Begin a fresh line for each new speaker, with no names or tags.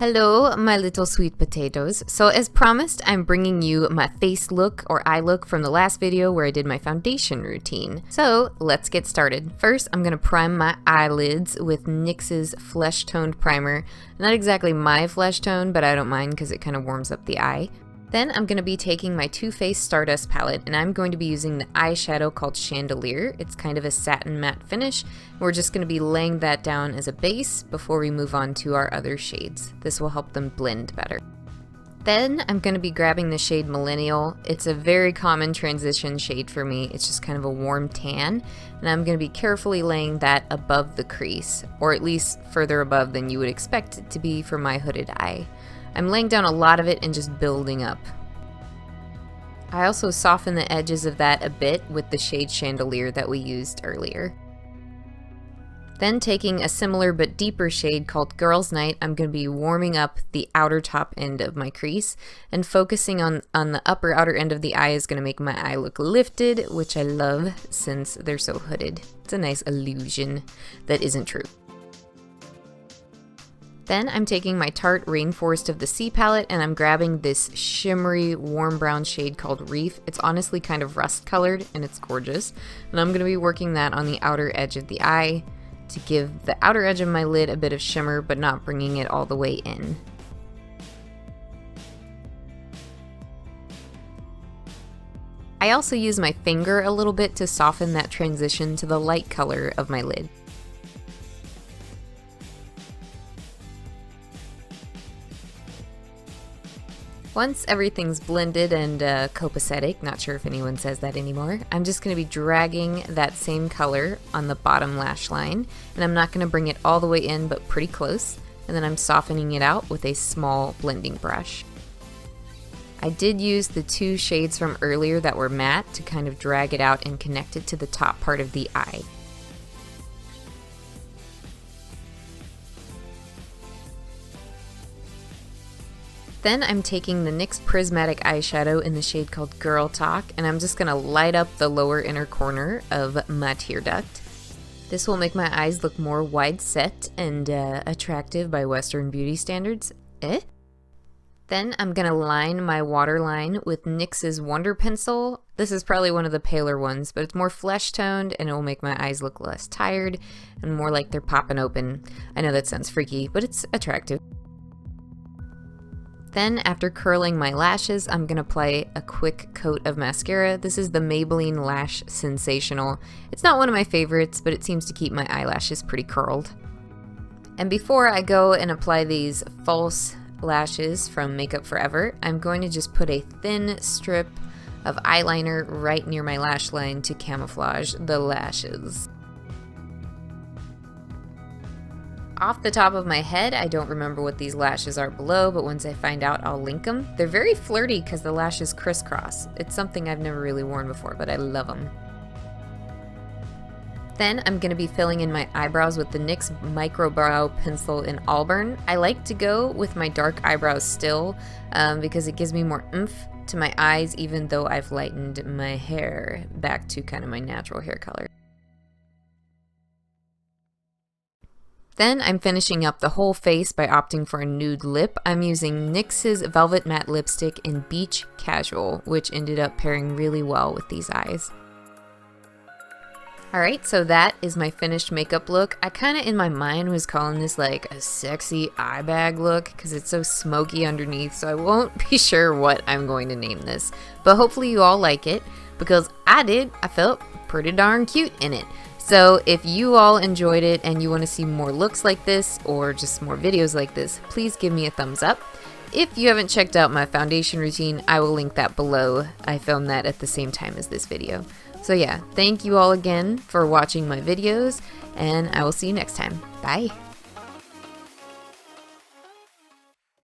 Hello, my little sweet potatoes. So as promised, I'm bringing you my face look or eye look from the last video where I did my foundation routine. So let's get started. First, I'm going to prime my eyelids with NYX's Flesh Toned Primer. Not exactly my flesh tone, but I don't mind because it kind of warms up the eye. Then I'm going to be taking my Too Faced Stardust palette and I'm going to be using the eyeshadow called Chandelier. It's kind of a satin matte finish. We're just going to be laying that down as a base before we move on to our other shades. This will help them blend better. Then I'm going to be grabbing the shade Millennial. It's a very common transition shade for me. It's just kind of a warm tan, and I'm going to be carefully laying that above the crease, or at least further above than you would expect it to be for my hooded eye. I'm laying down a lot of it and just building up. I also soften the edges of that a bit with the shade Chandelier that we used earlier. Then taking a similar but deeper shade called Girls Night, I'm going to be warming up the outer top end of my crease, and focusing on the upper outer end of the eye is going to make my eye look lifted, which I love since they're so hooded. It's a nice illusion that isn't true. Then I'm taking my Tarte Rainforest of the Sea palette and I'm grabbing this shimmery warm brown shade called Reef. It's honestly kind of rust colored and it's gorgeous. And I'm going to be working that on the outer edge of the eye to give the outer edge of my lid a bit of shimmer but not bringing it all the way in. I also use my finger a little bit to soften that transition to the light color of my lid. Once everything's blended and copacetic, not sure if anyone says that anymore, I'm just going to be dragging that same color on the bottom lash line, and I'm not going to bring it all the way in but pretty close, and then I'm softening it out with a small blending brush. I did use the two shades from earlier that were matte to kind of drag it out and connect it to the top part of the eye. Then I'm taking the NYX Prismatic Eyeshadow in the shade called Girl Talk, and I'm just going to light up the lower inner corner of my tear duct. This will make my eyes look more wide set and attractive by Western beauty standards. Then I'm going to line my waterline with NYX's Wonder Pencil. This is probably one of the paler ones, but it's more flesh toned and it will make my eyes look less tired and more like they're popping open. I know that sounds freaky, but it's attractive. Then, after curling my lashes, I'm going to apply a quick coat of mascara. This is the Maybelline Lash Sensational. It's not one of my favorites, but it seems to keep my eyelashes pretty curled. And before I go and apply these false lashes from Makeup Forever, I'm going to just put a thin strip of eyeliner right near my lash line to camouflage the lashes. Off the top of my head, I don't remember what these lashes are below, but once I find out, I'll link them. They're very flirty because the lashes crisscross. It's something I've never really worn before, but I love them. Then I'm going to be filling in my eyebrows with the NYX Micro Brow Pencil in Auburn. I like to go with my dark eyebrows still because it gives me more oomph to my eyes, even though I've lightened my hair back to kind of my natural hair color. Then I'm finishing up the whole face by opting for a nude lip. I'm using NYX's Velvet Matte Lipstick in Beach Casual, which ended up pairing really well with these eyes. Alright, so that is my finished makeup look. I kind of in my mind was calling this like a sexy eye bag look because it's so smoky underneath, so I won't be sure what I'm going to name this. But hopefully you all like it because I did. I felt pretty darn cute in it. So if you all enjoyed it and you want to see more looks like this or just more videos like this, please give me a thumbs up. If you haven't checked out my foundation routine, I will link that below. I filmed that at the same time as this video. So yeah, thank you all again for watching my videos, and I will see you next time. Bye!